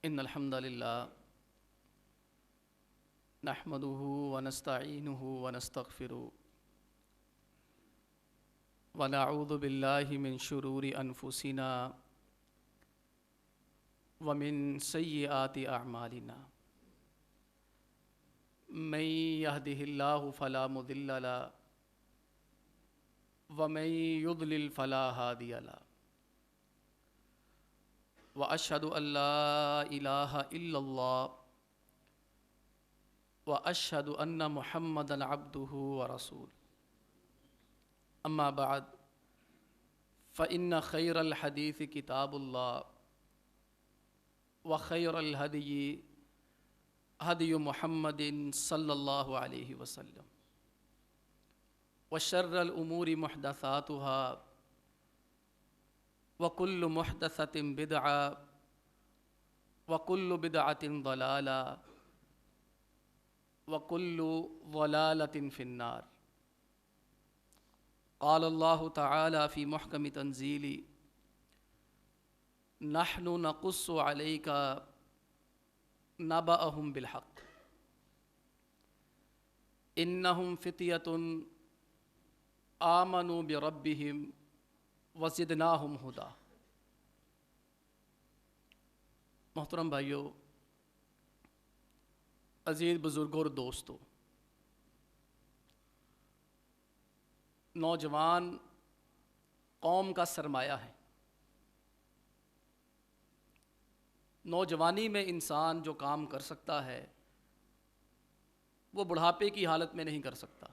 ان الحمد للہ نحمده ونستعینه ونستغفره ونعوذ باللہ من شرور انفسنا ومن سیئات اعمالنا من يهده اللہ فلا مضل له ومن يضلل فلا هادی له واشهد ان لا الہ الا اللہ واشهد ان محمدا عبده ورسوله اما بعد فان خیر الحدیث کتاب اللہ وخیر الہدی ہدی محمد صلی اللہ علیہ وسلم وشر الامور محدثاتها وكل محدثة بدعة وكل بدعة ضلالة وكل ضلالة في النار قال الله تعالى في محكم تنزيله نحن نقص عليك نبأهم بالحق إنهم فتية آمنوا بربهم وزدناہم ہدا۔ محترم بھائیو، عزیز بزرگوں اور دوستو، نوجوان قوم کا سرمایہ ہے۔ نوجوانی میں انسان جو کام کر سکتا ہے وہ بڑھاپے کی حالت میں نہیں کر سکتا۔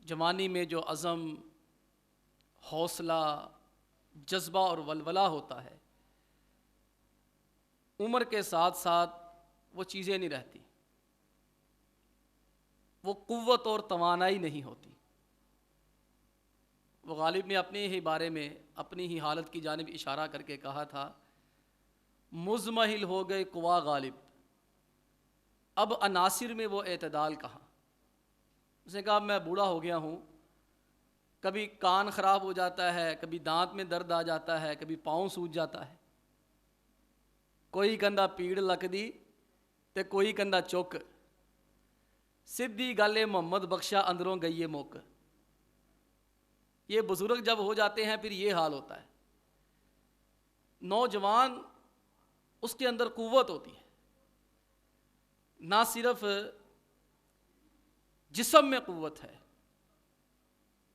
جوانی میں جو عزم، حوصلہ، جذبہ اور ولولہ ہوتا ہے، عمر کے ساتھ ساتھ وہ چیزیں نہیں رہتی، وہ قوت اور توانائی نہیں ہوتی۔ وہ غالب نے اپنے ہی بارے میں اپنی ہی حالت کی جانب اشارہ کر کے کہا تھا، مزمحل ہو گئے قوا غالب، اب عناصر میں وہ اعتدال کہاں۔ اس نے کہا میں بوڑھا ہو گیا ہوں، کبھی کان خراب ہو جاتا ہے، کبھی دانت میں درد آ جاتا ہے، کبھی پاؤں سوج جاتا ہے، کوئی کندھا پیڑ لکدی تے کوئی کندھا چک، سدھی گالے محمد بخشا اندروں گئی موک۔ یہ بزرگ جب ہو جاتے ہیں پھر یہ حال ہوتا ہے۔ نوجوان اس کے اندر قوت ہوتی ہے، نہ صرف جسم میں قوت ہے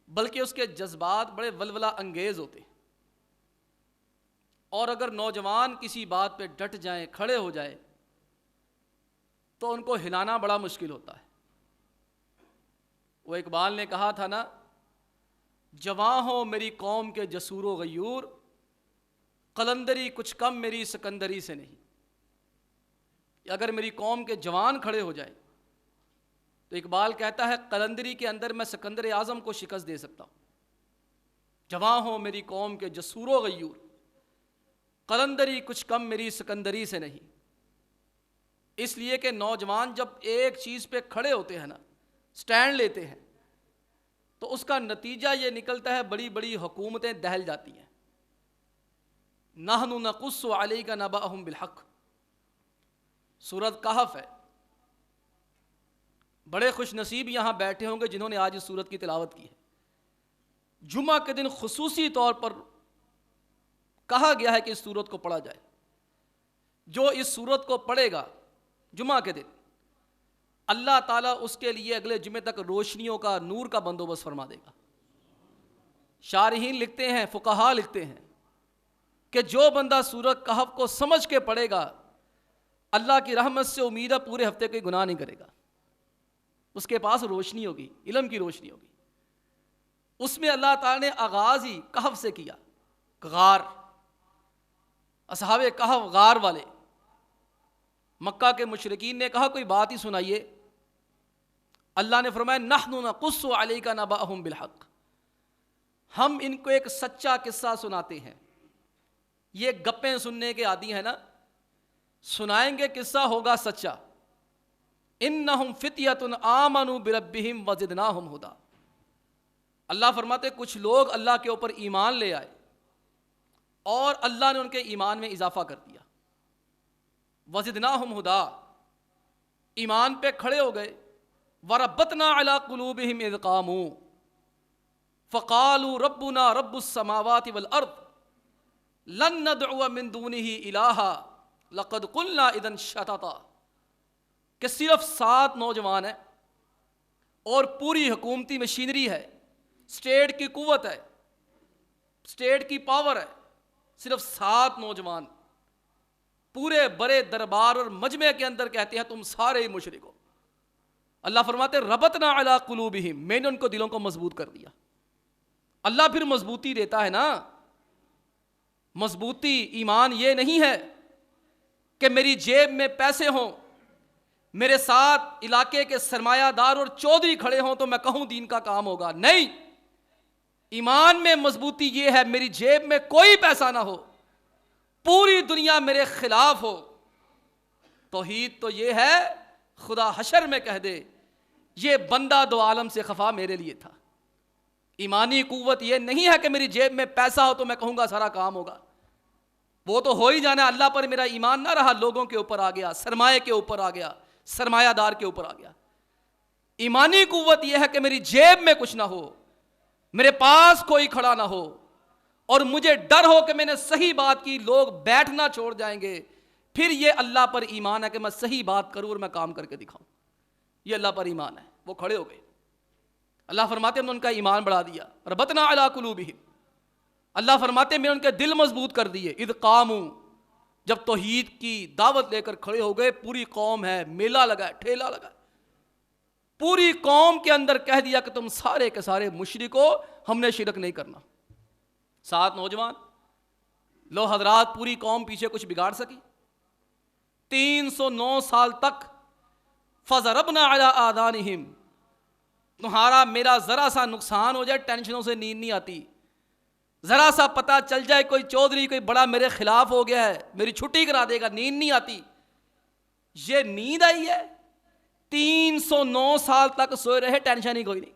بلکہ اس کے جذبات بڑے ولولہ انگیز ہوتے ہیں، اور اگر نوجوان کسی بات پہ ڈٹ جائیں، کھڑے ہو جائے تو ان کو ہلانا بڑا مشکل ہوتا ہے۔ وہ اقبال نے کہا تھا نا، جواں ہو میری قوم کے جسور و غیور، قلندری کچھ کم میری سکندری سے نہیں۔ اگر میری قوم کے جوان کھڑے ہو جائیں تو اقبال کہتا ہے قلندری کے اندر میں سکندر اعظم کو شکست دے سکتا ہوں۔ جواں ہو میری قوم کے جسور و غیور، قلندری کچھ کم میری سکندری سے نہیں۔ اس لیے کہ نوجوان جب ایک چیز پہ کھڑے ہوتے ہیں نا، سٹینڈ لیتے ہیں، تو اس کا نتیجہ یہ نکلتا ہے بڑی بڑی حکومتیں دہل جاتی ہیں۔ نحن نقص علیک نبأہم بالحق، سورۃ کہف ہے۔ بڑے خوش نصیب یہاں بیٹھے ہوں گے جنہوں نے آج اس سورت کی تلاوت کی ہے۔ جمعہ کے دن خصوصی طور پر کہا گیا ہے کہ اس سورت کو پڑھا جائے۔ جو اس سورت کو پڑھے گا جمعہ کے دن، اللہ تعالیٰ اس کے لیے اگلے جمعے تک روشنیوں کا، نور کا بندوبست فرما دے گا۔ شارحین لکھتے ہیں، فقہا لکھتے ہیں کہ جو بندہ سورت کہف کو سمجھ کے پڑھے گا، اللہ کی رحمت سے امید ہے پورے ہفتے کوئی گناہ نہیں کرے گا۔ اس کے پاس روشنی ہوگی، علم کی روشنی ہوگی۔ اس میں اللہ تعالیٰ نے آغاز ہی کہف سے کیا، غار، اصحاب کہف غار والے۔ مکہ کے مشرکین نے کہا کوئی بات ہی سنائیے، اللہ نے فرمایا نحن نقص علیک نبأہم بالحق، ہم ان کو ایک سچا قصہ سناتے ہیں۔ یہ گپیں سننے کے عادی ہیں نا، سنائیں گے قصہ ہوگا سچا۔ انہم فتیۃ آمنوا بربہم وزدناہم ہدی، اللہ فرماتے کچھ لوگ اللہ کے اوپر ایمان لے آئے، اور اللہ نے ان کے ایمان میں اضافہ کر دیا. وزدناہم ہدا، ایمان پہ کھڑے ہو گئے. وربطنا علی قلوبہم اذ قاموا فقالوا ربنا رب السماوات والارض لن ندعو من دونہ الہا لقد قلنا اذا شططا. کہ صرف 7 نوجوان ہیں اور پوری حکومتی مشینری ہے، اسٹیٹ کی قوت ہے، اسٹیٹ کی پاور ہے. صرف 7 نوجوان پورے بڑے دربار اور مجمع کے اندر کہتے ہیں تم سارے ہی مشرک ہو. اللہ فرماتے ربطنا علی قلوبہم، میں نے ان کو دلوں کو مضبوط کر دیا. اللہ پھر مضبوطی دیتا ہے نا. مضبوطی ایمان یہ نہیں ہے کہ میری جیب میں پیسے ہوں، میرے ساتھ علاقے کے سرمایہ دار اور چودھری کھڑے ہوں تو میں کہوں دین کا کام ہوگا. نہیں، ایمان میں مضبوطی یہ ہے میری جیب میں کوئی پیسہ نہ ہو، پوری دنیا میرے خلاف ہو. توحید تو یہ ہے خدا حشر میں کہہ دے یہ بندہ دو عالم سے خفا میرے لیے تھا. ایمانی قوت یہ نہیں ہے کہ میری جیب میں پیسہ ہو تو میں کہوں گا سارا کام ہوگا. وہ تو ہو ہی جانا. اللہ پر میرا ایمان نہ رہا، لوگوں کے اوپر آ گیا، سرمایہ کے اوپر آ گیا، سرمایہ دار کے اوپر آ گیا. ایمانی قوت یہ ہے کہ میری جیب میں کچھ نہ ہو، میرے پاس کوئی کھڑا نہ ہو، اور مجھے ڈر ہو کہ میں نے صحیح بات کی، لوگ بیٹھنا چھوڑ جائیں گے. پھر یہ اللہ پر ایمان ہے کہ میں صحیح بات کروں اور میں کام کر کے دکھاؤں. یہ اللہ پر ایمان ہے. وہ کھڑے ہو گئے. اللہ فرماتے ہم نے ان کا ایمان بڑھا دیا. ربطنا علی قلوبہم، اللہ فرماتے میں ان کے دل مضبوط کر دیے. اذ قاموا، جب توحید کی دعوت لے کر کھڑے ہو گئے. پوری قوم ہے، میلہ لگا ہے، ٹھیلا لگا ہے. پوری قوم کے اندر کہہ دیا کہ تم سارے کے سارے مشرک ہو، ہم نے شرک نہیں کرنا. 7 نوجوان. لو حضرات، پوری قوم پیچھے کچھ بگاڑ سکی؟ 309 سال تک فضربنا علی آذانہم. تمہارا میرا ذرا سا نقصان ہو جائے ٹینشنوں سے نیند نہیں آتی. ذرا سا پتہ چل جائے کوئی چودھری کوئی بڑا میرے خلاف ہو گیا ہے، میری چھٹی کرا دے گا، نیند نہیں آتی. یہ نیند آئی ہے؟ 309 سال تک سوئے رہے، ٹینشن ہی کوئی نہیں.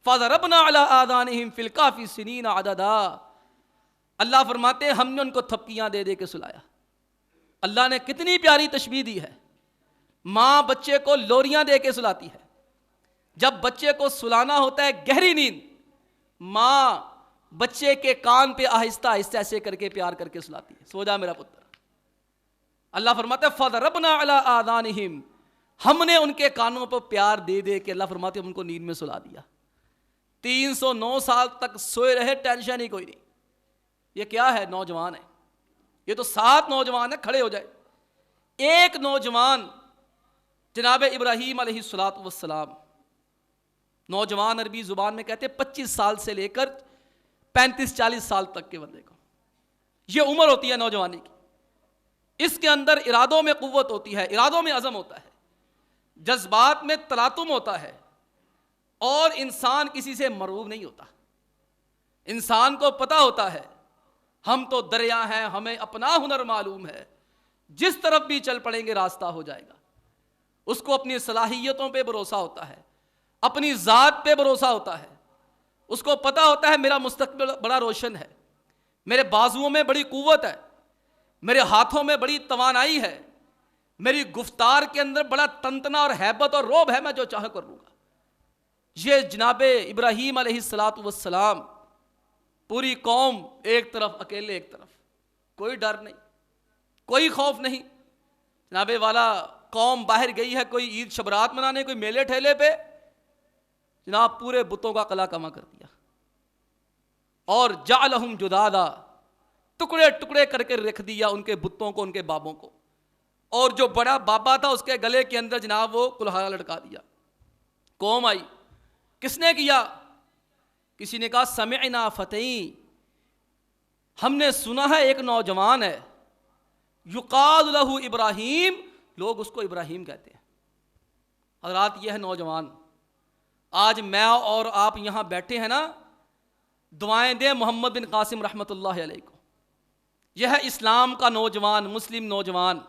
فضربنا علی آذانہم فی الکہف سنین عددا. اللہ فرماتے ہیں ہم نے ان کو تھپکیاں دے دے کے سلایا. اللہ نے کتنی پیاری تشبیہ دی ہے. ماں بچے کو لوریاں دے کے سلاتی ہے. جب بچے کو سلانا ہوتا ہے گہری نیند، ماں بچے کے کان پہ آہستہ آہستہ ایسے کر کے پیار کر کے سلاتی ہے، سو جا میرا پتر. اللہ فرماتے ہیں فضربنا علی آذانہم، ہم نے ان کے کانوں پر پیار دے دے کے اللہ فرماتے ہیں ان کو نیند میں سلا دیا. 309 سال تک سوئے رہے، ٹینشن ہی کوئی نہیں. یہ کیا ہے؟ نوجوان ہے. یہ تو 7 نوجوان ہیں. کھڑے ہو جائے. ایک نوجوان جناب ابراہیم علیہ السلام، نوجوان عربی زبان میں کہتے ہیں 25 سال سے لے کر 35-40 سال تک کے بندے کو یہ عمر ہوتی ہے نوجوانی کی. اس کے اندر ارادوں میں قوت ہوتی ہے، ارادوں میں عزم ہوتا ہے، جذبات میں تلاطم ہوتا ہے، اور انسان کسی سے مرعوب نہیں ہوتا. انسان کو پتہ ہوتا ہے ہم تو دریا ہیں، ہمیں اپنا ہنر معلوم ہے، جس طرف بھی چل پڑیں گے راستہ ہو جائے گا. اس کو اپنی صلاحیتوں پہ بھروسہ ہوتا ہے، اپنی ذات پہ بھروسہ ہوتا ہے. اس کو پتہ ہوتا ہے میرا مستقبل بڑا روشن ہے، میرے بازوؤں میں بڑی قوت ہے، میرے ہاتھوں میں بڑی توانائی ہے، میری گفتار کے اندر بڑا تنتنا اور ہیبت اور روب ہے، میں جو چاہے کر لوں گا. یہ جناب ابراہیم علیہ السلام، پوری قوم ایک طرف، اکیلے ایک طرف، کوئی ڈر نہیں، کوئی خوف نہیں. جناب والا قوم باہر گئی ہے کوئی عید شبرات منانے، کوئی میلے ٹھیلے پہ، جناب پورے بتوں کا قلع کما کر دیا. اور جعلہم جدادا، ٹکڑے ٹکڑے کر کے رکھ دیا ان کے بتوں کو، ان کے بابوں کو. اور جو بڑا بابا تھا اس کے گلے کے اندر جناب وہ کلہاڑا لٹکا دیا. قوم آئی، کس نے کیا؟ کسی نے کہا سمعنا فتیین، ہم نے سنا ہے ایک نوجوان ہے، یقال لہ ابراہیم، لوگ اس کو ابراہیم کہتے ہیں. حضرات یہ ہے نوجوان. آج میں اور آپ یہاں بیٹھے ہیں نا، دعائیں دیں محمد بن قاسم رحمۃ اللہ علیہ کو. یہ ہے اسلام کا نوجوان، مسلم نوجوان،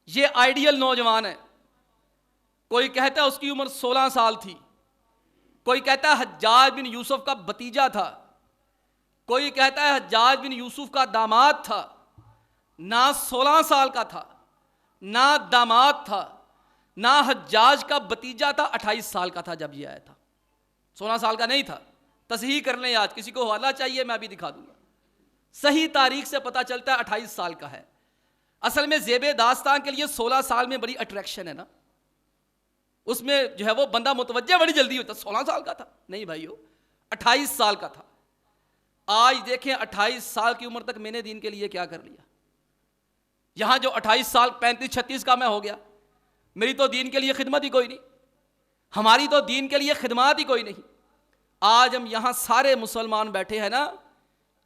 یہ آئیڈیل نوجوان ہے. کوئی کہتا ہے اس کی عمر 16 سال تھی، کوئی کہتا ہے حجاج بن یوسف کا بھتیجا تھا. کوئی کہتا ہے حجاج بن یوسف کا داماد تھا، نہ 16 سال کا تھا، نہ داماد تھا، نہ حجاج کا بتیجا تھا، 28 سال کا تھا جب یہ آیا تھا، 16 سال کا نہیں تھا۔ تصحیح کر لیں، آج کسی کو حوالہ چاہیے میں بھی دکھا دوں گا، صحیح تاریخ سے پتہ چلتا ہے 28 سال کا ہے۔ اصل میں زیب داستان کے لیے 16 سال میں بڑی اٹریکشن ہے نا، اس میں جو ہے وہ بندہ متوجہ بڑی جلدی ہوتا ہے، 16 سال کا تھا نہیں بھائیو، 28 سال کا تھا۔ آج دیکھیں 28 سال کی عمر تک میں نے دین کے لیے کیا کر لیا۔ یہاں جو 28 سال 35 36 کا میں ہو گیا، میری تو دین کے لیے خدمت ہی کوئی نہیں، ہماری تو دین کے لیے خدمات ہی کوئی نہیں۔ آج ہم یہاں سارے مسلمان بیٹھے ہیں نا،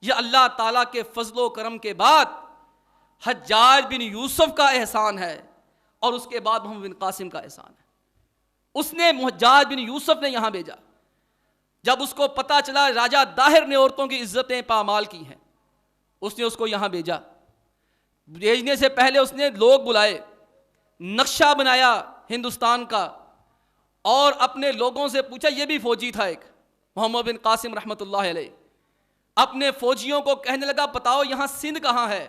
یہ اللہ تعالیٰ کے فضل و کرم کے بعد حجاج بن یوسف کا احسان ہے، اور اس کے بعد محمد بن قاسم کا احسان ہے۔ اس نے حجاج بن یوسف نے یہاں بھیجا، جب اس کو پتا چلا راجہ داہر نے عورتوں کی عزتیں پامال کی ہیں، اس نے اس کو یہاں بھیجا۔ بھیجنے سے پہلے اس نے لوگ بلائے، نقشہ بنایا ہندوستان کا، اور اپنے لوگوں سے پوچھا، یہ بھی فوجی تھا ایک محمد بن قاسم رحمۃ اللہ علیہ، اپنے فوجیوں کو کہنے لگا بتاؤ یہاں سندھ کہاں ہے؟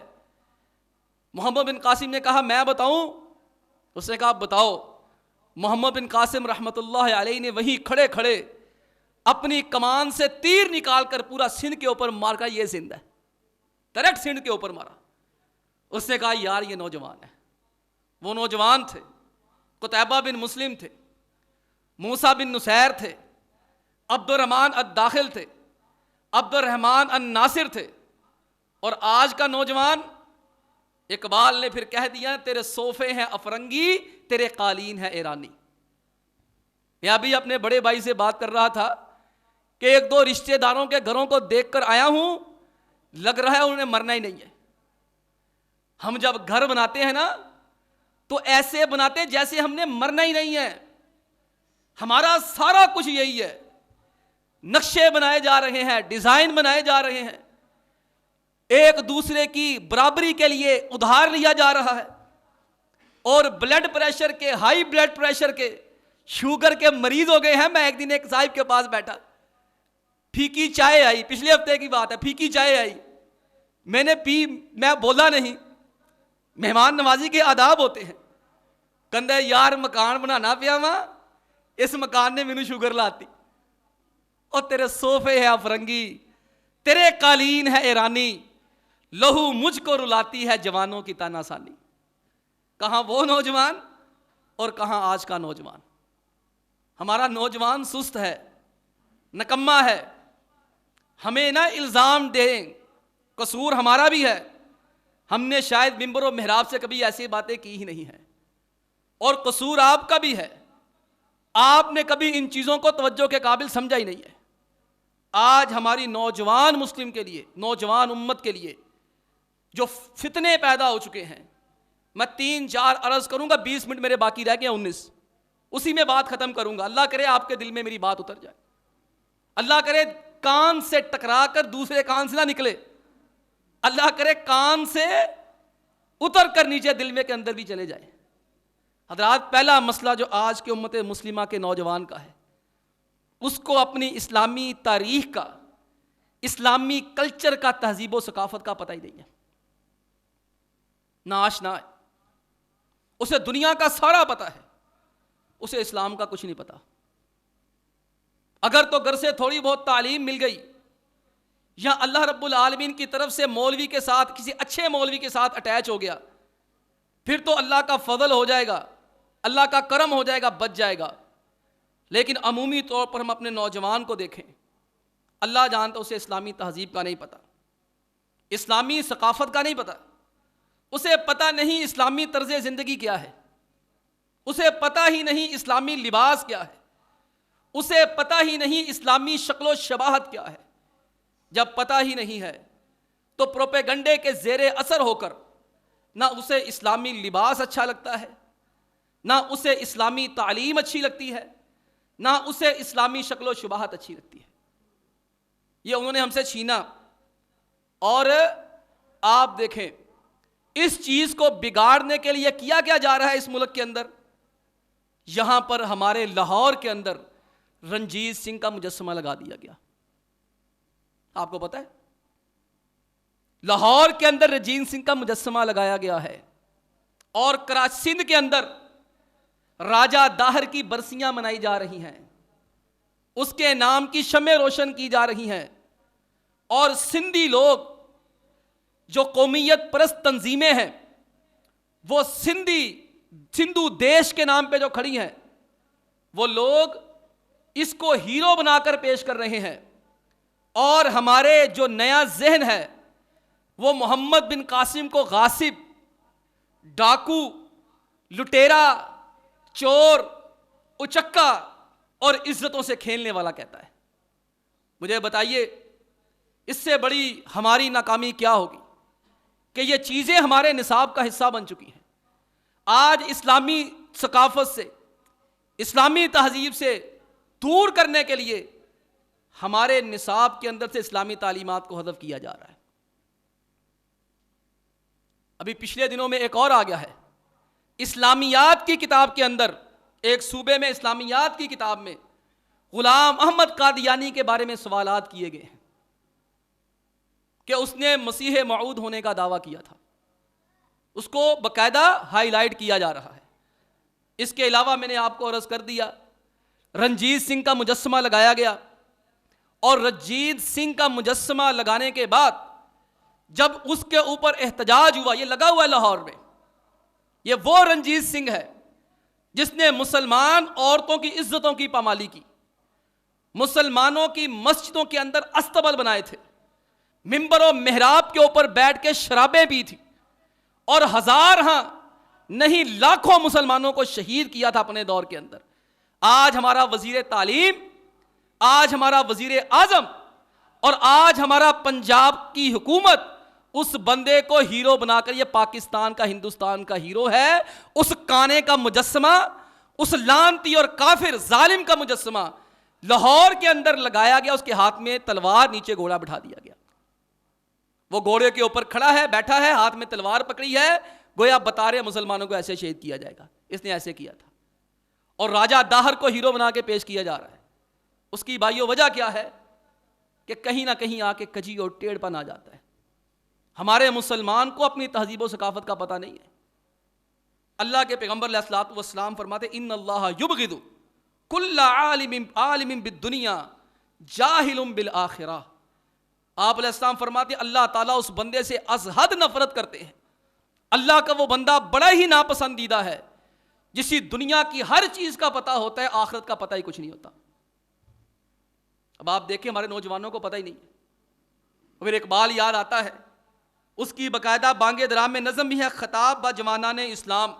محمد بن قاسم نے کہا میں بتاؤں؟ اس نے کہا بتاؤ۔ محمد بن قاسم رحمۃ اللہ علیہ نے وہیں کھڑے کھڑے اپنی کمان سے تیر نکال کر پورا سندھ کے اوپر مار کر، یہ سندھ ہے، ڈائریکٹ سندھ کے اوپر مارا۔ اس نے کہا یار یہ نوجوان ہے۔ وہ نوجوان تھے، قتیبہ بن مسلم تھے، موسیٰ بن نصیر تھے، عبد الرحمن الداخل تھے، عبد الرحمن الناصر تھے، اور آج کا نوجوان اقبال نے پھر کہہ دیا تیرے صوفے ہیں افرنگی، تیرے قالین ہے ایرانی۔ میں ابھی اپنے بڑے بھائی سے بات کر رہا تھا کہ ایک دو رشتہ داروں کے گھروں کو دیکھ کر آیا ہوں، لگ رہا ہے انہیں مرنا ہی نہیں ہے۔ ہم جب گھر بناتے ہیں نا تو ایسے بناتے ہیں جیسے ہم نے مرنا ہی نہیں ہے۔ ہمارا سارا کچھ یہی ہے، نقشے بنائے جا رہے ہیں، ڈیزائن بنائے جا رہے ہیں، ایک دوسرے کی برابری کے لیے ادھار لیا جا رہا ہے، اور بلڈ پریشر کے، ہائی بلڈ پریشر کے، شوگر کے مریض ہو گئے ہیں۔ میں ایک دن ایک صاحب کے پاس بیٹھا، پھیکی چائے آئی، پچھلے ہفتے کی بات ہے، پھیکی چائے آئی، میں نے پی، میں بولا نہیں، مہمان نوازی کے آداب ہوتے ہیں۔ کہندا یار مکان بنانا پیا وا، اس مکان نے مینوں شوگر لاتی، اور تیرے صوفے ہے افرنگی، تیرے قالین ہے ایرانی، لہو مجھ کو رلاتی ہے جوانوں کی تانا سانی۔ کہاں وہ نوجوان اور کہاں آج کا نوجوان۔ ہمارا نوجوان سست ہے، نکما ہے، ہمیں نہ الزام دیں، قصور ہمارا بھی ہے، ہم نے شاید منبر و محراب سے کبھی ایسی باتیں کی ہی نہیں ہیں، اور قصور آپ کا بھی ہے، آپ نے کبھی ان چیزوں کو توجہ کے قابل سمجھا ہی نہیں ہے۔ آج ہماری نوجوان مسلم کے لیے، نوجوان امت کے لیے جو فتنے پیدا ہو چکے ہیں، میں 3-4 عرض کروں گا، 20 منٹ میرے باقی رہ گئے 19، اسی میں بات ختم کروں گا۔ اللہ کرے آپ کے دل میں میری بات اتر جائے، اللہ کرے کان سے ٹکرا کر دوسرے کان سے نہ نکلے، اللہ کرے کان سے اتر کر نیچے دل میں کے اندر بھی چلے جائے۔ حضرات، پہلا مسئلہ جو آج کے امت مسلمہ کے نوجوان کا ہے، اس کو اپنی اسلامی تاریخ کا، اسلامی کلچر کا، تہذیب و ثقافت کا پتہ ہی نہیں ہے، ناآشنا ہے۔ اسے دنیا کا سارا پتہ ہے، اسے اسلام کا کچھ نہیں پتا۔ اگر تو گھر سے تھوڑی بہت تعلیم مل گئی، یا اللہ رب العالمین کی طرف سے مولوی کے ساتھ، کسی اچھے مولوی کے ساتھ اٹیچ ہو گیا، پھر تو اللہ کا فضل ہو جائے گا، اللہ کا کرم ہو جائے گا، بچ جائے گا۔ لیکن عمومی طور پر ہم اپنے نوجوان کو دیکھیں، اللہ جانتا اسے اسلامی تہذیب کا نہیں پتا، اسلامی ثقافت کا نہیں پتا، اسے پتہ نہیں اسلامی طرز زندگی کیا ہے، اسے پتہ ہی نہیں اسلامی لباس کیا ہے، اسے پتہ ہی نہیں اسلامی شکل و شباہت کیا ہے۔ جب پتہ ہی نہیں ہے تو پروپیگنڈے کے زیر اثر ہو کر نہ اسے اسلامی لباس اچھا لگتا ہے، نہ اسے اسلامی تعلیم اچھی لگتی ہے، نہ اسے اسلامی شکل و شباہت اچھی لگتی ہے۔ یہ انہوں نے ہم سے چھینا، اور آپ دیکھیں اس چیز کو بگاڑنے کے لیے کیا کیا جا رہا ہے اس ملک کے اندر۔ یہاں پر ہمارے لاہور کے اندر رنجیت سنگھ کا مجسمہ لگا دیا گیا، آپ کو پتہ ہے؟ لاہور کے اندر رنجیت سنگھ کا مجسمہ لگایا گیا ہے، اور سندھ کے اندر راجہ داہر کی برسیاں منائی جا رہی ہیں، اس کے نام کی شمع روشن کی جا رہی ہیں، اور سندھی لوگ جو قومیت پرست تنظیمیں ہیں وہ سندھو دیش کے نام پہ جو کھڑی ہیں، وہ لوگ اس کو ہیرو بنا کر پیش کر رہے ہیں، اور ہمارے جو نیا ذہن ہے وہ محمد بن قاسم کو غاصب، ڈاکو، لٹیرا، چور، اچکا اور عزتوں سے کھیلنے والا کہتا ہے۔ مجھے بتائیے اس سے بڑی ہماری ناکامی کیا ہوگی کہ یہ چیزیں ہمارے نصاب کا حصہ بن چکی ہیں۔ آج اسلامی ثقافت سے، اسلامی تہذیب سے دور کرنے کے لیے ہمارے نصاب کے اندر سے اسلامی تعلیمات کو حذف کیا جا رہا ہے۔ ابھی پچھلے دنوں میں ایک اور آ گیا ہے، اسلامیات کی کتاب کے اندر، ایک صوبے میں اسلامیات کی کتاب میں غلام احمد قادیانی کے بارے میں سوالات کیے گئے ہیں کہ اس نے مسیح موعود ہونے کا دعویٰ کیا تھا، اس کو باقاعدہ ہائی لائٹ کیا جا رہا ہے۔ اس کے علاوہ میں نے آپ کو عرض کر دیا، رنجیت سنگھ کا مجسمہ لگایا گیا، اور رنجیت سنگھ کا مجسمہ لگانے کے بعد جب اس کے اوپر احتجاج ہوا، یہ لگا ہوا ہے لاہور میں، یہ وہ رنجیت سنگھ ہے جس نے مسلمان عورتوں کی عزتوں کی پامالی کی، مسلمانوں کی مسجدوں کے اندر استبل بنائے تھے، ممبر و محراب کے اوپر بیٹھ کے شرابیں پی تھی، اور ہزار نہیں لاکھوں مسلمانوں کو شہید کیا تھا اپنے دور کے اندر۔ آج ہمارا وزیر تعلیم، آج ہمارا وزیر اعظم، اور آج ہمارا پنجاب کی حکومت اس بندے کو ہیرو بنا کر، یہ پاکستان کا، ہندوستان کا ہیرو ہے، اس کانے کا مجسمہ، اس لعنتی اور کافر ظالم کا مجسمہ لاہور کے اندر لگایا گیا، اس کے ہاتھ میں تلوار، نیچے گھوڑا بٹھا دیا گیا، وہ گھوڑے کے اوپر کھڑا ہے، بیٹھا ہے، ہاتھ میں تلوار پکڑی ہے، گویا بتا رہے مسلمانوں کو ایسے شہید کیا جائے گا، اس نے ایسے کیا تھا، اور راجہ داہر کو ہیرو بنا کے پیش کیا جا رہا ہے۔ اس کی بھائیو وجہ کیا ہے کہ کہیں نہ کہیں آ کے کجی اور ٹیڑھ پن آ جاتا ہے۔ ہمارے مسلمان کو اپنی تہذیب و ثقافت کا پتہ نہیں ہے۔ اللہ کے پیغمبر علیہ الصلوۃ والسلام فرماتے ان اللہ یبغض کل عالم بالدنیا جاہل بالآخرہ۔ آپ علیہ السلام فرماتے اللہ تعالیٰ اس بندے سے از حد نفرت کرتے ہیں، اللہ کا وہ بندہ بڑا ہی ناپسندیدہ ہے جسی دنیا کی ہر چیز کا پتہ ہوتا ہے، آخرت کا پتہ ہی کچھ نہیں ہوتا۔ اب آپ دیکھیں ہمارے نوجوانوں کو پتہ ہی نہیں ہے۔ پھر اقبال یاد آتا ہے، اس کی باقاعدہ بانگ درام میں نظم بھی ہے، خطاب با جوانان اسلام،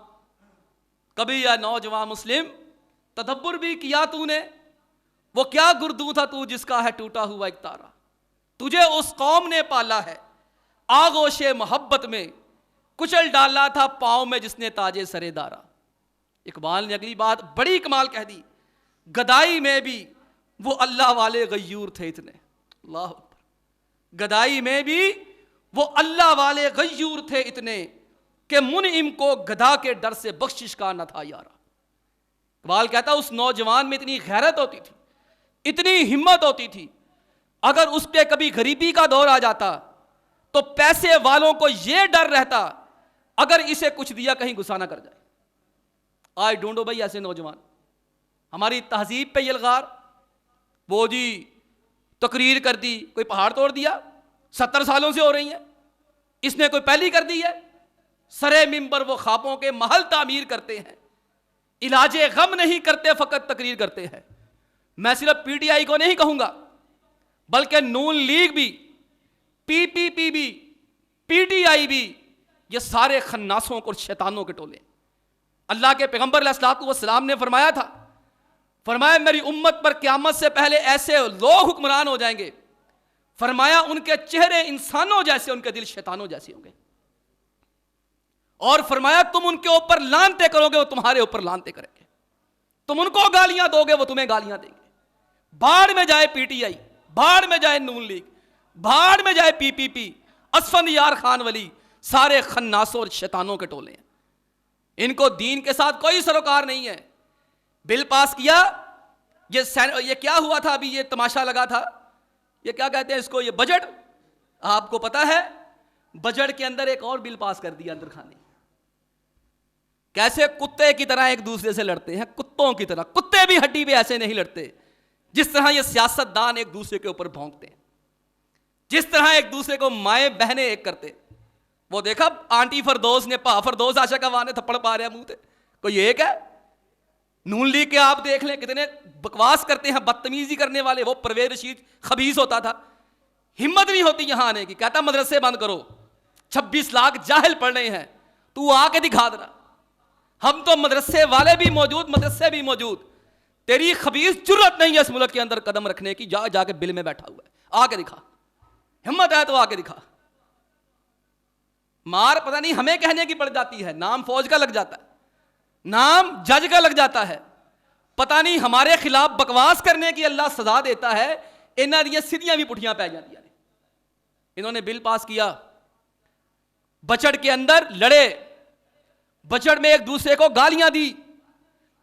کبھی یا نوجوان مسلم تدبر بھی کیا تو نے، وہ کیا گردو تھا تو جس کا ہے ٹوٹا ہوا ایک تارا، تجھے اس قوم نے پالا ہے آغوش محبت میں، کچل ڈالا تھا پاؤں میں جس نے تاجے سرے دارا۔ اقبال نے اگلی بات بڑی کمال کہہ دی، گدائی میں بھی وہ اللہ والے غیور تھے اتنے، اللہ اکبر، گدائی میں بھی وہ اللہ والے غیور تھے اتنے کہ منعم کو گدھا کے ڈر سے بخشش کا نہ تھا یارا۔ اقبال کہتا اس نوجوان میں اتنی غیرت ہوتی تھی، اتنی ہمت ہوتی تھی، اگر اس پہ کبھی غریبی کا دور آ جاتا تو پیسے والوں کو یہ ڈر رہتا اگر اسے کچھ دیا کہیں غصہ نہ کر جائے۔ آج ڈھونڈو بھائی ایسے نوجوان، ہماری تہذیب پہ یہ الغار، وہ جی تقریر کر دی، کوئی پہاڑ توڑ دیا، 70 سالوں سے ہو رہی ہیں، اس نے کوئی پہلی کر دی ہے، سرے ممبر وہ خوابوں کے محل تعمیر کرتے ہیں، علاج غم نہیں کرتے فقط تقریر کرتے ہیں۔ میں صرف پی ٹی آئی کو نہیں کہوں گا بلکہ نون لیگ بھی، پی پی پی بھی، پی ٹی آئی بھی، یہ سارے خناسوں اور شیطانوں کے ٹولے۔ اللہ کے پیغمبر علیہ الصلوۃ والسلام نے فرمایا تھا، فرمایا میری امت پر قیامت سے پہلے ایسے لوگ حکمران ہو جائیں گے، فرمایا ان کے چہرے انسانوں جیسے، ان کے دل شیطانوں جیسے ہوں گے، اور فرمایا تم ان کے اوپر لانتے کرو گے وہ تمہارے اوپر لانتے کریں گے، تم ان کو گالیاں دو گے وہ تمہیں گالیاں دیں گے۔ بھاڑ میں جائے پی ٹی آئی، بھاڑ میں جائے نون لیگ، بھاڑ میں جائے پی پی پی، اسفندیار خان ولی، سارے خناسوں اور شیطانوں کے ٹولے ہیں، ان کو دین کے ساتھ کوئی سروکار نہیں ہے۔ بل پاس کیا، یہ کیا ہوا تھا ابھی، یہ تماشا لگا تھا، یہ کیا کہتے ہیں اس کو، یہ بجٹ، آپ کو پتا ہے بجٹ کے اندر ایک اور بل پاس کر دیا اندر کھانے. کیسے کتے کی طرح ایک دوسرے سے لڑتے ہیں, کتوں کی طرح. کتے بھی ہڈی پہ ایسے نہیں لڑتے جس طرح یہ سیاست دان ایک دوسرے کے اوپر بھونکتے ہیں, جس طرح ایک دوسرے کو مائیں بہنیں ایک کرتے. وہ دیکھا آنٹی فردوس نے فردوس عاشقہ وہاں نے تھپڑ پا رہے منہ تے, کوئی ایک ہے. نون لیگ کے آپ دیکھ لیں کتنے بکواس کرتے ہیں, بدتمیزی کرنے والے. وہ پرویز رشید خبیث ہوتا تھا, ہمت نہیں ہوتی یہاں آنے کی, کہتا مدرسے بند کرو, 26 لاکھ جاہل پڑھ رہے ہیں, تو آ کے دکھا دینا. ہم تو مدرسے والے بھی موجود, مدرسے بھی موجود, تیری خبیث جرت نہیں ہے اس ملک کے اندر قدم رکھنے کی. جا کے بل میں بیٹھا ہوا ہے, آ کے دکھا, ہمت ہے تو آ کے دکھا. مار پتہ نہیں ہمیں کہنے کی پڑ جاتی ہے, نام فوج کا لگ جاتا ہے, نام جج کا لگ جاتا ہے, پتہ نہیں ہمارے خلاف بکواس کرنے کی اللہ سزا دیتا ہے. انہاں دیاں سیدھیاں بھی پٹھیاں پہ جاتی ہیں. انہوں نے بل پاس کیا, بجٹ کے اندر لڑے, بجٹ میں ایک دوسرے کو گالیاں دی,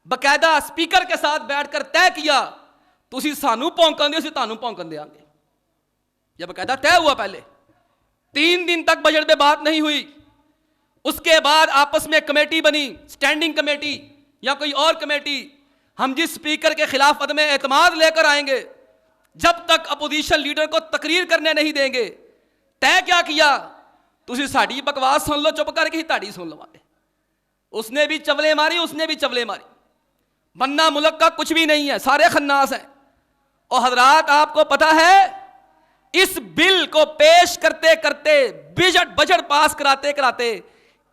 باقاعدہ اسپیکر کے ساتھ بیٹھ کر طے کیا تسی سانو پونکن دے, اسی تانوں پونکن دیا گے. یہ باقاعدہ طے ہوا. پہلے 3 دن تک بجٹ پہ بات نہیں ہوئی. اس کے بعد آپس میں کمیٹی بنی, سٹینڈنگ کمیٹی یا کوئی اور کمیٹی. ہم جس اسپیکر کے خلاف عدم اعتماد لے کر آئیں گے, جب تک اپوزیشن لیڈر کو تقریر کرنے نہیں دیں گے. طے کیا کیا, تسی ساڑی بکواس سن لو, چپ کر کے ہی تاڑی سن لو. اس نے بھی چولے ماری, اس نے بھی چولے ماری. بننا ملک کا کچھ بھی نہیں ہے, سارے خناس ہیں. اور حضرات آپ کو پتا ہے اس بل کو پیش کرتے کرتے, بجٹ پاس کراتے کراتے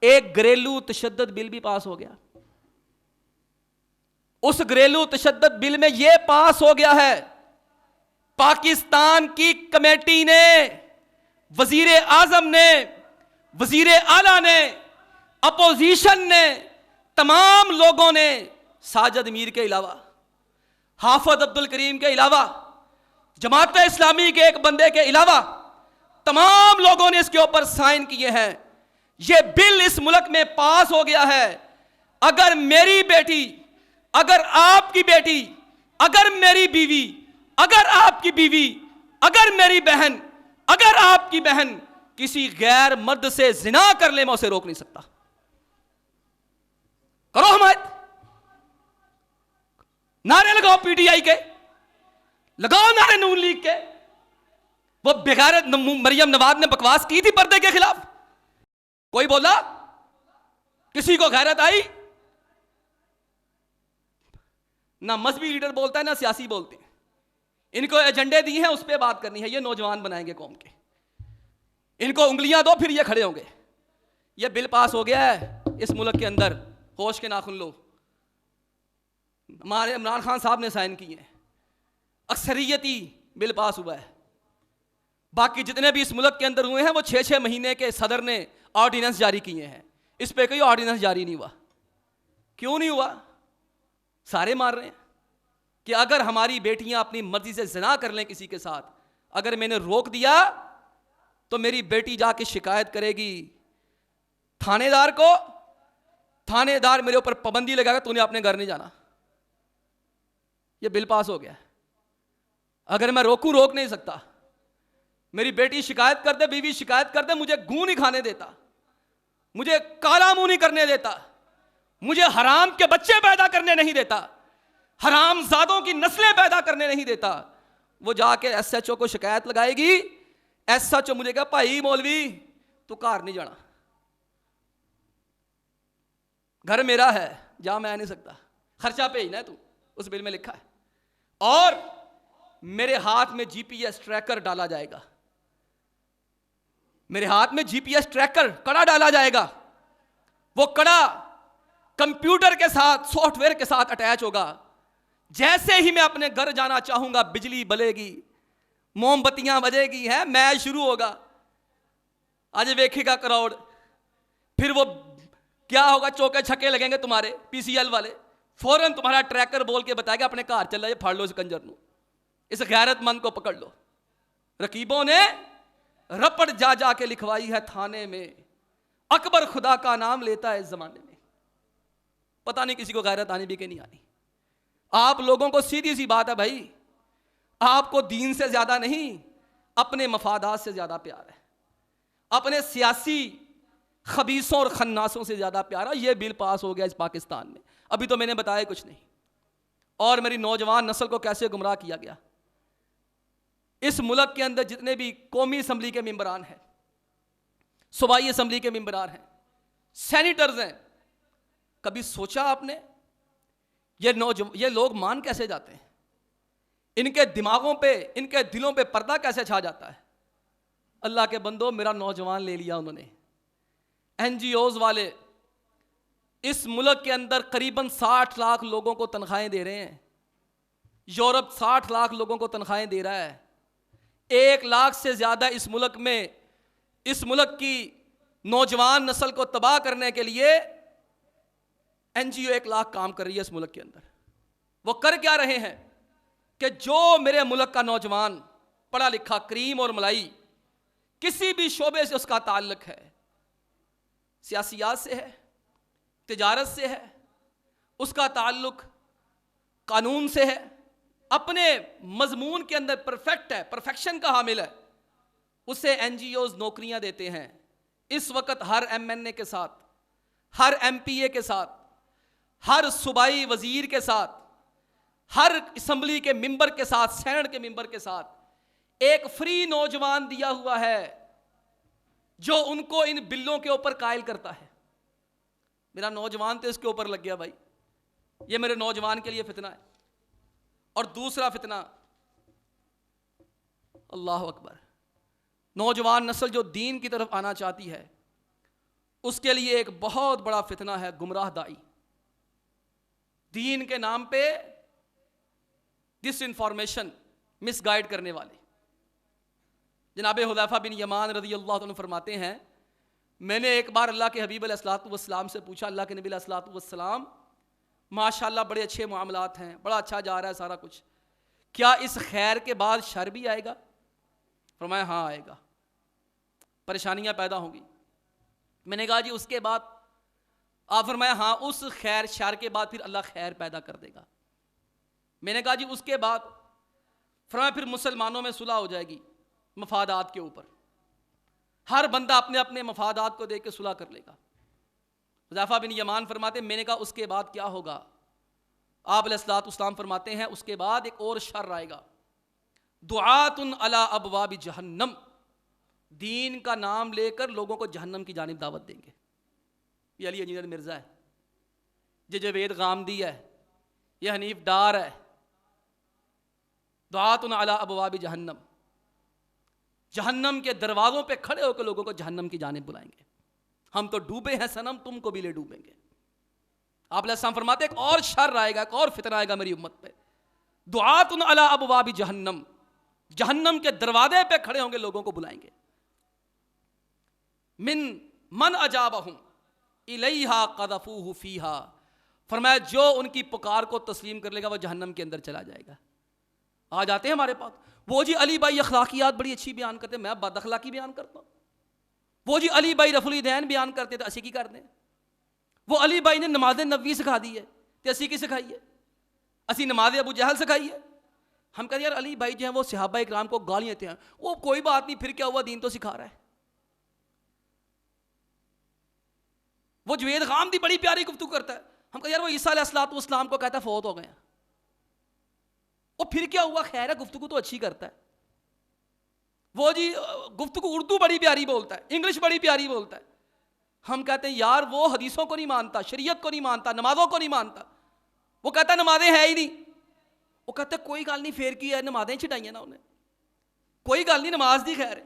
ایک گھریلو تشدد بل بھی پاس ہو گیا. اس گھریلو تشدد بل میں یہ پاس ہو گیا ہے, پاکستان کی کمیٹی نے, وزیر اعظم نے, وزیر اعلیٰ نے, اپوزیشن نے, تمام لوگوں نے, ساجد میر کے علاوہ, حافظ عبد الکریم کے علاوہ, جماعت اسلامی کے ایک بندے کے علاوہ, تمام لوگوں نے اس کے اوپر سائن کیے ہیں. یہ بل اس ملک میں پاس ہو گیا ہے. اگر میری بیٹی, اگر آپ کی بیٹی, اگر میری بیوی, اگر آپ کی بیوی, اگر میری بہن, اگر آپ کی بہن کسی غیر مرد سے زنا کر لے, میں اسے روک نہیں سکتا. کرو حمایت, نعرے لگاؤ پی ٹی آئی کے, لگاؤ نعرے نون لیگ کے. وہ بغیرت مریم نواز نے بکواس کی تھی پردے کے خلاف, کوئی بولا, کسی کو غیرت آئی؟ نہ مذہبی لیڈر بولتا ہے, نہ سیاسی بولتے ہیں. ان کو ایجنڈے دیے ہیں, اس پہ بات کرنی ہے. یہ نوجوان بنائیں گے قوم کے, ان کو انگلیاں دو پھر یہ کھڑے ہوں گے. یہ بل پاس ہو گیا ہے اس ملک کے اندر, ہوش کے ناخن لو. ہمارے عمران خان صاحب نے سائن کیے ہیں, اکثریتی بل پاس ہوا ہے. باقی جتنے بھی اس ملک کے اندر ہوئے ہیں وہ 6 مہینے کے صدر نے آرڈیننس جاری کیے ہیں. اس پہ کوئی آرڈیننس جاری نہیں ہوا. کیوں نہیں ہوا؟ سارے مار رہے ہیں کہ اگر ہماری بیٹیاں اپنی مرضی سے زنا کر لیں کسی کے ساتھ, اگر میں نے روک دیا تو میری بیٹی جا کے شکایت کرے گی تھانے دار کو, تھانے دار میرے اوپر پابندی لگا گا, تو نے اپنے گھر نہیں جانا. یہ بل پاس ہو گیا. اگر میں روکوں, روک نہیں سکتا. میری بیٹی شکایت کر دے, بیوی شکایت کر دے, مجھے گوں نہیں کھانے دیتا, مجھے کالا منہ نہیں کرنے دیتا, مجھے حرام کے بچے پیدا کرنے نہیں دیتا, حرام زادوں کی نسلیں پیدا کرنے نہیں دیتا. وہ جا کے ایس ایچ او کو شکایت لگائے گی. ایس ایچ او مجھے کہا بھائی مولوی تو گھر نہیں جانا, گھر میرا ہے, جا میں نہیں سکتا, خرچہ بھیجنا ہے تو, اس بل میں لکھا ہے. اور میرے ہاتھ میں جی پی ایس ٹریکر ڈالا جائے گا, میرے ہاتھ میں جی پی ایس ٹریکر کڑا ڈالا جائے گا. وہ کڑا کمپیوٹر کے ساتھ, سافٹ ویئر کے ساتھ اٹیچ ہوگا. جیسے ہی میں اپنے گھر جانا چاہوں گا, بجلی بلے گی, موم بتیاں بجے گی, ہے میچ شروع ہوگا, آج دیکھے گا کراؤڈ. پھر وہ کیا ہوگا, چوکے چھکے لگیں گے تمہارے پی سی ایل والے, فوراً تمہارا ٹریکر بول کے بتائے گا اپنے گھر چل رہا ہے, پھاڑ لو اس کنجر نو, اس غیرت مند کو پکڑ لو. رقیبوں نے رپٹ جا جا کے لکھوائی ہے تھانے میں, اکبر خدا کا نام لیتا ہے اس زمانے میں. پتہ نہیں کسی کو غیرت آنی بھی کہ نہیں آنی. آپ لوگوں کو سیدھی سی بات ہے بھائی, آپ کو دین سے زیادہ نہیں, اپنے مفادات سے زیادہ پیار ہے. اپنے سیاسی خبیثوں اور خناسوں سے زیادہ پیارا. یہ بل پاس ہو گیا اس پاکستان میں, ابھی تو میں نے بتایا کچھ نہیں. اور میری نوجوان نسل کو کیسے گمراہ کیا گیا. اس ملک کے اندر جتنے بھی قومی اسمبلی کے ممبران ہیں, صوبائی اسمبلی کے ممبران ہیں, سینیٹرز ہیں, کبھی سوچا آپ نے یہ لوگ مان کیسے جاتے ہیں؟ ان کے دماغوں پہ, ان کے دلوں پہ پردہ کیسے چھا جاتا ہے؟ اللہ کے بندو, میرا نوجوان لے لیا انہوں نے. این جی اوز والے اس ملک کے اندر قریباً 60 لاکھ لوگوں کو تنخواہیں دے رہے ہیں. یورپ 60 لاکھ لوگوں کو تنخواہیں دے رہا ہے. 1 لاکھ سے زیادہ اس ملک میں, اس ملک کی نوجوان نسل کو تباہ کرنے کے لیے این جی او 1 لاکھ کام کر رہی ہے اس ملک کے اندر. وہ کر کیا رہے ہیں کہ جو میرے ملک کا نوجوان پڑھا لکھا, کریم اور ملائی, کسی بھی شعبے سے اس کا تعلق ہے, سیاسیات سے ہے, تجارت سے ہے, اس کا تعلق قانون سے ہے, اپنے مضمون کے اندر پرفیکٹ ہے, پرفیکشن کا حامل ہے, اسے این جی اوز نوکریاں دیتے ہیں. اس وقت ہر ایم این اے کے ساتھ, ہر ایم پی اے کے ساتھ, ہر صوبائی وزیر کے ساتھ, ہر اسمبلی کے ممبر کے ساتھ, سینٹ کے ممبر کے ساتھ ایک فری نوجوان دیا ہوا ہے جو ان کو ان بلوں کے اوپر قائل کرتا ہے. میرا نوجوان تو اس کے اوپر لگ گیا بھائی. یہ میرے نوجوان کے لیے فتنہ ہے. اور دوسرا فتنہ, اللہ اکبر, نوجوان نسل جو دین کی طرف آنا چاہتی ہے اس کے لیے ایک بہت بڑا فتنہ ہے گمراہ دائی. دین کے نام پہ ڈس انفارمیشن, مس گائیڈ کرنے والے. جناب حذیفہ بن یمان رضی اللہ عنہ فرماتے ہیں, میں نے ایک بار اللہ کے حبیب علیہ الصلوۃ والسلام سے پوچھا, اللہ کے نبی علیہ الصلوۃ والسلام ماشاءاللہ بڑے اچھے معاملات ہیں, بڑا اچھا جا رہا ہے سارا کچھ, کیا اس خیر کے بعد شر بھی آئے گا؟ فرمایا ہاں آئے گا, پریشانیاں پیدا ہوں گی. میں نے کہا جی اس کے بعد؟ آپ فرمایا ہاں, اس خیر شر کے بعد پھر اللہ خیر پیدا کر دے گا. میں نے کہا جی اس کے بعد؟ فرمایا پھر مسلمانوں میں صلح ہو جائے گی مفادات کے اوپر, ہر بندہ اپنے اپنے مفادات کو دیکھ کے صلح کر لے گا. حذیفہ بن یمان فرماتے میں نے کہا اس کے بعد کیا ہوگا؟ آپ علیہ الصلوۃ والسلام فرماتے ہیں اس کے بعد ایک اور شر آئے گا, دعات علی ابواب جہنم, دین کا نام لے کر لوگوں کو جہنم کی جانب دعوت دیں گے. یہ علی انجینئر مرزا ہے, یہ جاوید غامدی ہے, یہ حنیف ڈار ہے. دعات علی ابواب جہنم, جہنم کے دروازوں پہ کھڑے ہو کے لوگوں کو جہنم کی جانب بلائیں گے. ہم تو ڈوبے ہیں صنم, تم کو بھی لے ڈوبیں گے. آپ علیہ السلام فرماتے ایک اور شر آئے گا, ایک اور فتنہ آئے گا میری امت پہ, دعات علی ابواب جہنم, جہنم کے دروازے پہ کھڑے ہوں گے لوگوں کو بلائیں گے. من اجابہم الیہا قذفوہ فیہا, فرمایا جو ان کی پکار کو تسلیم کر لے گا وہ جہنم کے اندر چلا جائے گا. آ جاتے ہیں ہمارے پاس, وہ جی علی بھائی اخلاقیات بڑی اچھی بیان کرتے ہیں, میں بد اخلاقی بیان کرتا ہوں. وہ جی علی بھائی رفع الیدین بیان کرتے تو اسی کی کر دیں. وہ علی بھائی نے نماز نبوی سکھا دی ہے تو اسی کی سکھائی ہے, اسی نماز ابو جہل سکھائی ہے. ہم کہتے ہیں یار علی بھائی جو ہیں وہ صحابہ اکرام کو گالیاں دیتے ہیں, وہ کوئی بات نہیں, پھر کیا ہوا, دین تو سکھا رہا ہے. وہ جاوید غامدی بڑی پیاری گفتگو کرتا ہے, ہم کہتے ہیں یار وہ عیسیٰ علیہ الصلوۃ والسلام کو کہتا ہے فوت ہو گئے ہیں, وہ پھر کیا ہوا, خیر ہے گفتگو تو اچھی کرتا ہے. وہ جی گفتگو اردو بڑی پیاری بولتا ہے, انگلش بڑی پیاری بولتا ہے. ہم کہتے ہیں یار وہ حدیثوں کو نہیں مانتا, شریعت کو نہیں مانتا, نمازوں کو نہیں مانتا. وہ کہتا ہے نمازیں ہے ہی نہیں. وہ کہتا ہے کوئی گل نہیں, پھر کی ہے, نمازیں چھڈائیاں نا انہیں, کوئی گل نہیں, نماز دی خیر ہے.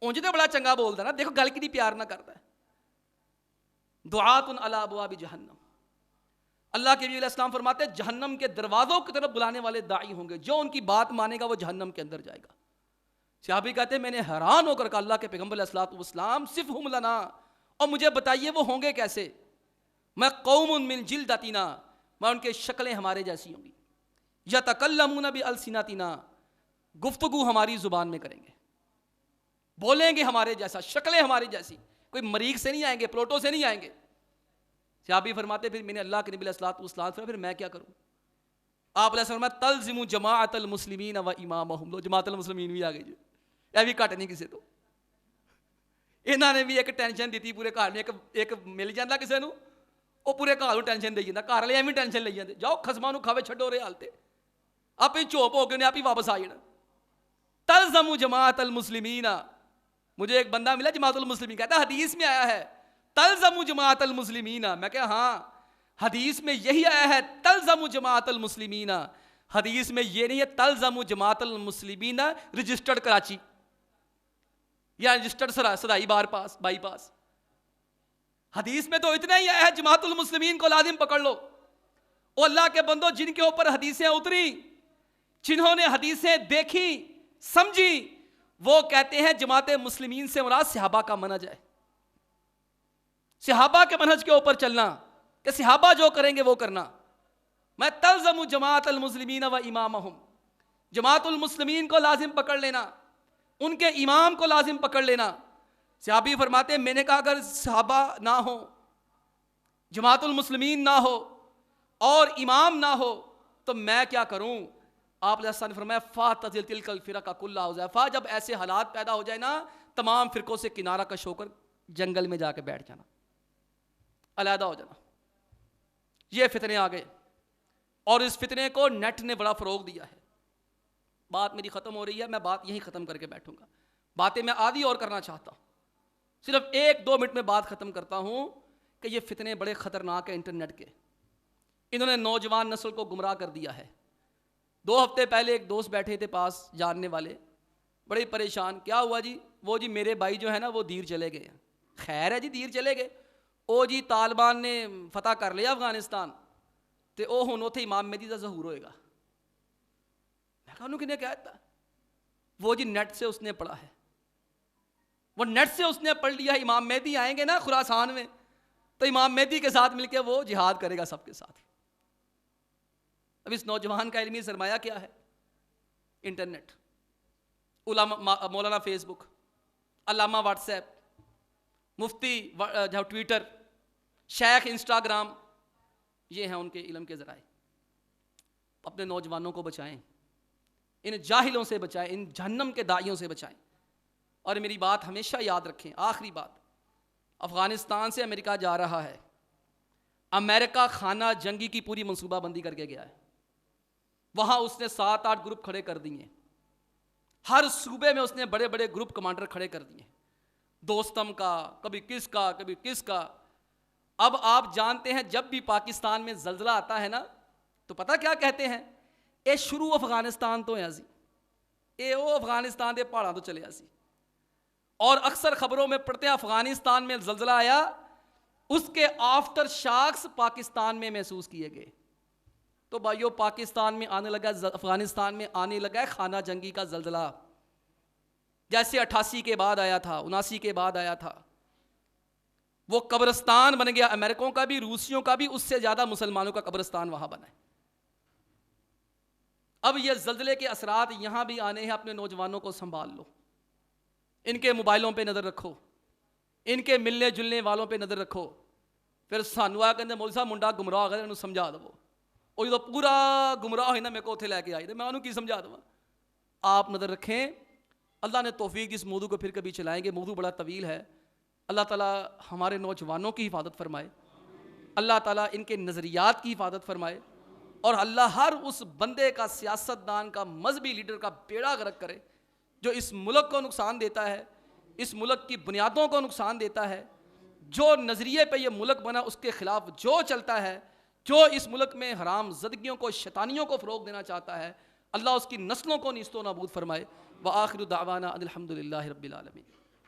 اونج تو بڑا چنگا بولتا نا, دیکھو گل کی پیار نہ کرتا ہے. دعات علی ابواب جہنم, اللہ کے نبی علیہ السلام فرماتے ہیں جہنم کے دروازوں کی طرف بلانے والے داعی ہوں گے, جو ان کی بات مانے گا وہ جہنم کے اندر جائے گا. صحابی کہتے ہیں میں نے حیران ہو کر کہا اللہ کے پیغمبر علیہ الصلوۃ والسلام صفہم لنا, اور مجھے بتائیے وہ ہوں گے کیسے؟ میں قوم من جلدتنا, میں ان کے شکلیں ہمارے جیسی ہوں گی. یتکلمون بالسنتنا, گفتگو ہماری زبان میں کریں گے, بولیں گے ہمارے جیسا, شکلیں ہماری جیسی, کوئی مریخ سے نہیں آئیں گے, پلوٹو سے نہیں آئیں گے. صحابی فرماتے پھر میں نے اللہ کے نبی علیہ الصلوۃ والسلام سے پھر میں کیا کروں؟ آپ علیہ السلام تلزم جماعت المسلمین و امامہم, لو جماعت المسلمین بھی آ گئی, جو یہ بھی کٹ نہیں کسی تو, ਇਹਨਾਂ ਨੇ ਵੀ ਇੱਕ ਟੈਨਸ਼ਨ ਦਿੱਤੀ ਪੂਰੇ ਘਰ ਨੂੰ, ਇੱਕ ਮਿਲ ਜਾਂਦਾ ਕਿਸੇ ਨੂੰ ਉਹ ਪੂਰੇ ਘਰ ਨੂੰ ਟੈਨਸ਼ਨ ਦੇਈ ਜਾਂਦਾ, ਘਰ ਵਾਲੇ ਐਵੇਂ ਟੈਨਸ਼ਨ ਲਈ ਜਾਂਦੇ, ਜਾਓ ਖਸਮਾਂ ਨੂੰ ਖਾਵੇ ਛੱਡੋ ਰੇ ਹਾਲ ਤੇ, ਆਪੇ ਚੋਪ ਹੋ ਕੇ ਉਹਨੇ ਆਪ ਹੀ ਵਾਪਸ ਆ ਜਾਣਾ। تلزم جماعت المسلمین، مجھے ایک بندہ ملا جماعت المسلمین، کہتا ہے حدیث میں آیا ہے تلزم جماعت المسلمین، میں کہا ہاں حدیث میں یہی آیا ہے تلزم جماعت المسلمین، حدیث میں یہ نہیں ہے تلزم جماعت المسلمین رجسٹرڈ کراچی یا رجسٹرڈ سرائی بائی پاس، حدیث میں تو اتنا ہی آیا ہے جماعت المسلمین کو لازم پکڑ لو۔ او اللہ کے بندو، جن کے اوپر حدیثیں اتری، جنہوں نے حدیثیں دیکھی سمجھی، وہ کہتے ہیں جماعت مسلمین سے مراد صحابہ کا منہج ہے، صحابہ کے منہج کے اوپر چلنا، کہ صحابہ جو کریں گے وہ کرنا۔ میں تلزم جماعت المسلمین و امامہم، جماعت المسلمین کو لازم پکڑ لینا، ان کے امام کو لازم پکڑ لینا۔ صحابی فرماتے ہیں میں نے کہا اگر صحابہ نہ ہو، جماعت المسلمین نہ ہو اور امام نہ ہو تو میں کیا کروں؟ آپ علیہ السلام نے فرمایا فَاتَزِلْ تِلْكَ الْفِرَقَ كُلَّهَا حُذَیفہ، جب ایسے حالات پیدا ہو جائے نا تمام فرقوں سے کنارہ کش ہو کر جنگل میں جا کے بیٹھ جانا، علیحدہ ہو جانا۔ یہ فتنے آ گئے اور اس فتنے کو نیٹ نے بڑا فروغ دیا ہے۔ بات میری ختم ہو رہی ہے، میں بات یہیں ختم کر کے بیٹھوں گا، باتیں میں آدھی اور کرنا چاہتا ہوں، صرف 1-2 منٹ میں بات ختم کرتا ہوں کہ یہ فتنے بڑے خطرناک ہیں انٹرنیٹ کے، انہوں نے نوجوان نسل کو گمراہ کر دیا ہے۔ 2 ہفتے پہلے ایک دوست بیٹھے تھے پاس جاننے والے، بڑے پریشان، کیا ہوا جی؟ وہ جی میرے بھائی جو ہے نا وہ دیر چلے گئے ہیں۔ خیر ہے جی دیر چلے گئے، او جی طالبان نے فتح کر لیا افغانستان تے او ہن اوتھے امام مہدی دا ظہور ہوئے گا۔ میں کہا انہوں کنے کہا تھا؟ وہ جی نیٹ سے اس نے پڑھا ہے، وہ نیٹ سے اس نے پڑھ لیا امام مہدی آئیں گے نا خراسان میں تو امام مہدی کے ساتھ مل کے وہ جہاد کرے گا سب کے ساتھ۔ اب اس نوجوان کا علمی سرمایہ کیا ہے؟ انٹرنیٹ، علماء مولانا فیس بک، علامہ واٹس ایپ، مفتی ٹویٹر، شیخ انسٹاگرام، یہ ہیں ان کے علم کے ذرائع۔ اپنے نوجوانوں کو بچائیں، ان جاہلوں سے بچائیں، ان جہنم کے داعیوں سے بچائیں۔ اور میری بات ہمیشہ یاد رکھیں، آخری بات، افغانستان سے امریکہ جا رہا ہے، امریکہ خانہ جنگی کی پوری منصوبہ بندی کر کے گیا ہے، وہاں اس نے 7-8 گروپ کھڑے کر دیے، ہر صوبے میں اس نے بڑے بڑے گروپ کمانڈر کھڑے کر دیے، دوستم کا، کبھی کس کا، کبھی کس کا۔ اب آپ جانتے ہیں جب بھی پاکستان میں زلزلہ آتا ہے نا تو پتہ کیا کہتے ہیں؟ اے شروع افغانستان تو ہے سی، اے او افغانستان دے پہاڑاں تو چلے سی، اور اکثر خبروں میں پڑھتے ہیں افغانستان میں زلزلہ آیا، اس کے آفٹر شاکس پاکستان میں محسوس کیے گئے۔ تو بھائیو پاکستان میں آنے لگا، افغانستان میں آنے لگا ہے خانہ جنگی کا زلزلہ، جیسے 88 کے بعد آیا تھا، 79 کے بعد آیا تھا۔ وہ قبرستان بن گیا، امریکوں کا بھی، روسیوں کا بھی، اس سے زیادہ مسلمانوں کا قبرستان وہاں بنا ہے۔ اب یہ زلزلے کے اثرات یہاں بھی آنے ہیں، اپنے نوجوانوں کو سنبھال لو، ان کے موبائلوں پہ نظر رکھو، ان کے ملنے جلنے والوں پہ نظر رکھو۔ پھر سانو آ کہ مول صاحب منڈا گمراہ ہو گیا، انہوں سمجھا دو، وہ جو پورا گمراہ ہوئی نا میرے کو اتنے لے کے آئی، میں انہوں کی سمجھا دوں۔ آپ نظر رکھیں، اللہ نے توفیق اس موضوع کو پھر کبھی چلائیں گے، موضوع بڑا طویل ہے۔ اللہ تعالیٰ ہمارے نوجوانوں کی حفاظت فرمائے، اللہ تعالیٰ ان کے نظریات کی حفاظت فرمائے، اور اللہ ہر اس بندے کا، سیاستدان کا، مذہبی لیڈر کا بیڑا غرق کرے جو اس ملک کو نقصان دیتا ہے، اس ملک کی بنیادوں کو نقصان دیتا ہے، جو نظریے پہ یہ ملک بنا اس کے خلاف جو چلتا ہے، جو اس ملک میں حرام زدگیوں کو، شیطانیوں کو فروغ دینا چاہتا ہے، اللہ اس کی نسلوں کو نیست و نابود فرمائے۔ وآخر دعوانا ان الحمد للہ رب العالمین۔